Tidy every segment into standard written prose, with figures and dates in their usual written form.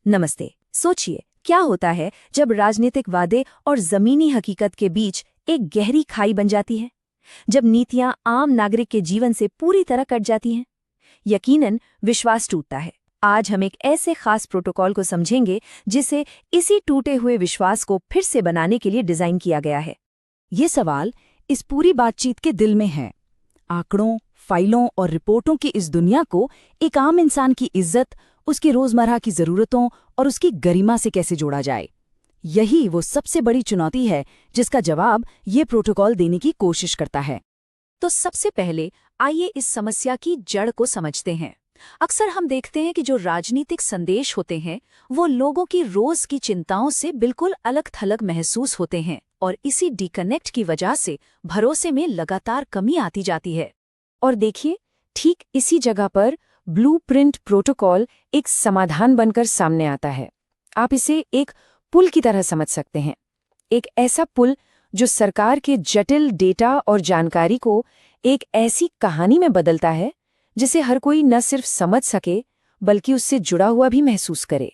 नमस्ते। सोचिए, क्या होता है जब राजनीतिक वादे और जमीनी हकीकत के बीच एक गहरी खाई बन जाती है, जब नीतियां आम नागरिक के जीवन से पूरी तरह कट जाती हैं। यकीनन विश्वास टूटता है। आज हम एक ऐसे खास प्रोटोकॉल को समझेंगे जिसे इसी टूटे हुए विश्वास को फिर से बनाने के लिए डिजाइन किया गया है। ये सवाल इस पूरी बातचीत के दिल में है। आंकड़ों, फाइलों और रिपोर्टों की इस दुनिया को एक आम इंसान की इज्जत, उसकी रोजमर्रा की जरूरतों और उसकी गरिमा से कैसे जोड़ा जाए। यही वो सबसे बड़ी चुनौती है जिसका जवाब ये प्रोटोकॉल देने की कोशिश करता है। तो सबसे पहले आइए इस समस्या की जड़ को समझते हैं। अक्सर हम देखते हैं कि जो राजनीतिक संदेश होते हैं वो लोगों की रोज की चिंताओं से बिल्कुल अलग थलग महसूस होते हैं, और इसी डिकनेक्ट की वजह से भरोसे में लगातार कमी आती जाती है। और देखिए, ठीक इसी जगह पर ब्लूप्रिंट प्रोटोकॉल एक समाधान बनकर सामने आता है। आप इसे एक पुल की तरह समझ सकते हैं। एक ऐसा पुल जो सरकार के जटिल डेटा और जानकारी को एक ऐसी कहानी में बदलता है जिसे हर कोई न सिर्फ समझ सके बल्कि उससे जुड़ा हुआ भी महसूस करे।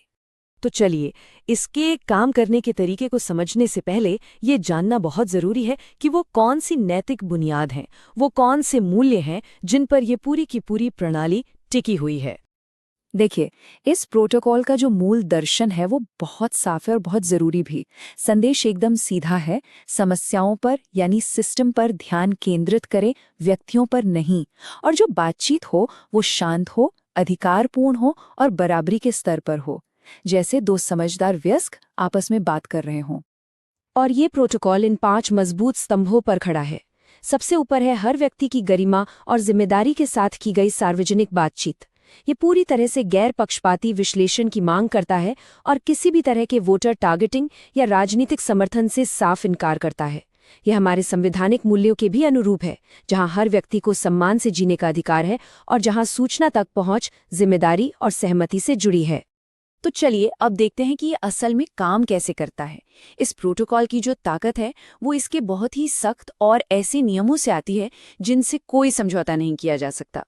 तो चलिए, इसके काम करने के तरीके को समझने से पहले ये जानना बहुत ज़रूरी है कि वो कौन सी नैतिक बुनियाद हैं, वो कौन से मूल्य हैं जिन पर ये पूरी की पूरी प्रणाली टिकी हुई है। देखिए, इस प्रोटोकॉल का जो मूल दर्शन है वो बहुत साफ है और बहुत जरूरी भी। संदेश एकदम सीधा है, समस्याओं पर यानी सिस्टम पर ध्यान केंद्रित करे, व्यक्तियों पर नहीं। और जो बातचीत हो वो शांत हो, अधिकारपूर्ण हो और बराबरी के स्तर पर हो, जैसे दो समझदार वयस्क आपस में बात कर रहे हों। और ये प्रोटोकॉल इन 5 मजबूत स्तंभों पर खड़ा है। सबसे ऊपर है हर व्यक्ति की गरिमा और जिम्मेदारी के साथ की गई सार्वजनिक बातचीत। ये पूरी तरह से गैर पक्षपाती विश्लेषण की मांग करता है और किसी भी तरह के वोटर टारगेटिंग या राजनीतिक समर्थन से साफ इनकार करता है। यह हमारे संवैधानिक मूल्यों के भी अनुरूप है, जहां हर व्यक्ति को सम्मान से जीने का अधिकार है और जहां सूचना तक पहुंच जिम्मेदारी और सहमति से जुड़ी है। तो चलिए अब देखते हैं कि ये असल में काम कैसे करता है। इस प्रोटोकॉल की जो ताकत है वो इसके बहुत ही सख्त और ऐसे नियमों से आती है जिनसे कोई समझौता नहीं किया जा सकता।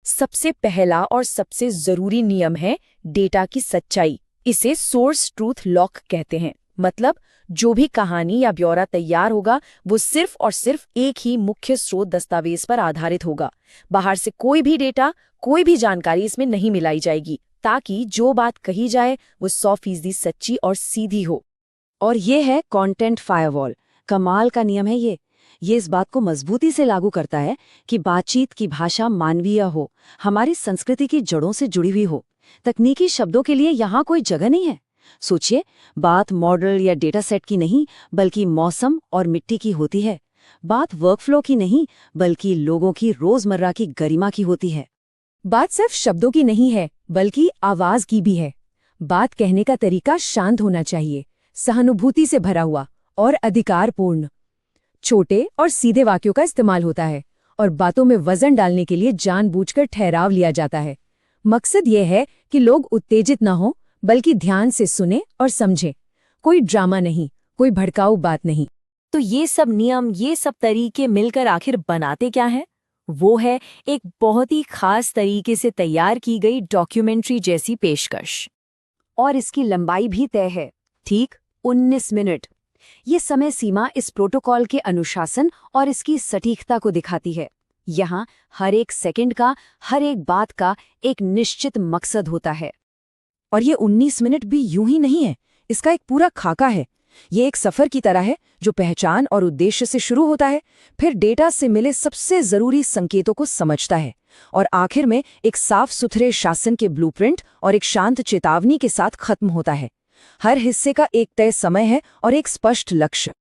सबसे पहला और सबसे जरूरी नियम है डेटा की सच्चाई। इसे सोर्स ट्रूथ लॉक कहते हैं। मतलब जो भी कहानी या ब्यौरा तैयार होगा वो सिर्फ और सिर्फ एक ही मुख्य स्रोत दस्तावेज पर आधारित होगा। बाहर से कोई भी डेटा, कोई भी जानकारी इसमें नहीं मिलाई जाएगी, ताकि जो बात कही जाए वो 100% सच्ची और सीधी हो। और ये है कंटेंट फायरवॉल। कमाल का नियम है ये इस बात को मजबूती से लागू करता है कि बातचीत की भाषा मानवीय हो, हमारी संस्कृति की जड़ों से जुड़ी हुई हो। तकनीकी शब्दों के लिए यहाँ कोई जगह नहीं है। सोचिए, बात मॉडल या डेटा सेट की नहीं बल्कि मौसम और मिट्टी की होती है। बात वर्कफ्लो की नहीं बल्कि लोगों की रोजमर्रा की गरिमा की होती है। बात सिर्फ शब्दों की नहीं है बल्कि आवाज की भी है। बात कहने का तरीका शांत होना चाहिए, सहानुभूति से भरा हुआ और अधिकारपूर्ण। छोटे और सीधे वाक्यों का इस्तेमाल होता है और बातों में वजन डालने के लिए जानबूझकर ठहराव लिया जाता है। मकसद ये है कि लोग उत्तेजित न हों बल्कि ध्यान से सुने और समझें। कोई ड्रामा नहीं, कोई भड़काऊ बात नहीं। तो ये सब नियम, ये सब तरीके मिलकर आखिर बनाते क्या हैं? वो है एक बहुत ही खास तरीके से तैयार की गई डॉक्यूमेंट्री जैसी पेशकश। और इसकी लंबाई भी तय है, ठीक 19 मिनट। ये समय सीमा इस प्रोटोकॉल के अनुशासन और इसकी सटीकता को दिखाती है। यहाँ हर एक सेकंड का, हर एक बात का एक निश्चित मकसद होता है। और ये 19 मिनट भी यूं ही नहीं है, इसका एक पूरा खाका है। ये एक सफर की तरह है जो पहचान और उद्देश्य से शुरू होता है, फिर डेटा से मिले सबसे जरूरी संकेतों को समझता है और आखिर में एक साफ सुथरे शासन के ब्लूप्रिंट और एक शांत चेतावनी के साथ खत्म होता है। हर हिस्से का एक तय समय है और एक स्पष्ट लक्ष्य।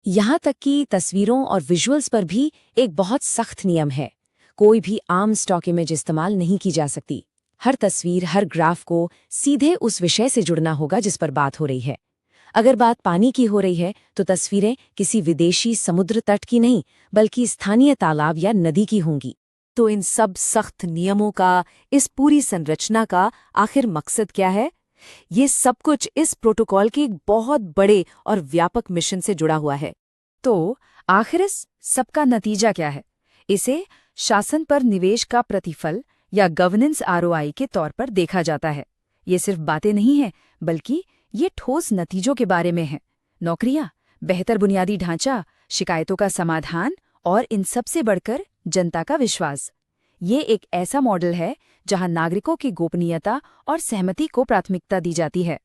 यहाँ तक कि तस्वीरों और विजुअल्स पर भी एक बहुत सख्त नियम है। कोई भी आम स्टॉक इमेज इस्तेमाल नहीं की जा सकती। हर तस्वीर, हर ग्राफ को सीधे उस विषय से जुड़ना होगा जिस पर बात हो रही है। अगर बात पानी की हो रही है तो तस्वीरें किसी विदेशी समुद्र तट की नहीं बल्कि स्थानीय तालाब या नदी की होंगी। तो इन सब सख्त नियमों का, इस पूरी संरचना का आखिर मकसद क्या है? ये सब कुछ इस प्रोटोकॉल के एक बहुत बड़े और व्यापक मिशन से जुड़ा हुआ है। तो आखिर इस सबका नतीजा क्या है? इसे शासन पर निवेश का प्रतिफल या गवर्नेंस ROI के तौर पर देखा जाता है। ये सिर्फ बातें नहीं हैं, बल्कि ये ठोस नतीजों के बारे में है। नौकरियां, बेहतर बुनियादी ढांचा, शिकायतों का समाधान और इन सबसे बढ़कर जनता का विश्वास। ये एक ऐसा मॉडल है जहां नागरिकों की गोपनीयता और सहमति को प्राथमिकता दी जाती है।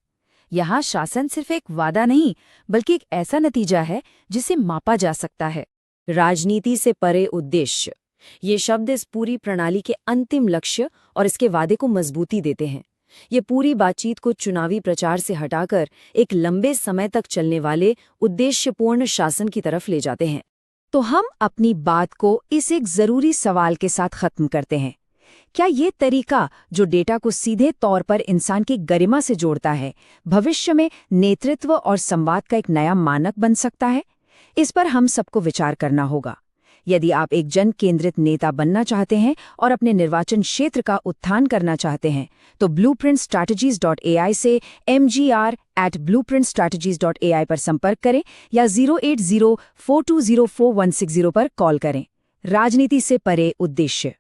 यहाँ शासन सिर्फ एक वादा नहीं, बल्कि एक ऐसा नतीजा है जिसे मापा जा सकता है। राजनीति से परे उद्देश्य, ये शब्द इस पूरी प्रणाली के अंतिम लक्ष्य और इसके वादे को मजबूती देते हैं। ये पूरी बातचीत को चुनावी प्रचार से हटाकर एक लंबे समय तक चलने वाले उद्देश्यपूर्ण शासन की तरफ ले जाते हैं। तो हम अपनी बात को इस एक जरूरी सवाल के साथ खत्म करते हैं। क्या ये तरीका, जो डेटा को सीधे तौर पर इंसान की गरिमा से जोड़ता है, भविष्य में नेतृत्व और संवाद का एक नया मानक बन सकता है? इस पर हम सबको विचार करना होगा। यदि आप एक जन केंद्रित नेता बनना चाहते हैं और अपने निर्वाचन क्षेत्र का उत्थान करना चाहते हैं, तो blueprintstrategies.ai से mgr@blueprintstrategies.ai पर संपर्क करें या 08042041660 पर कॉल करें। राजनीति से परे उद्देश्य।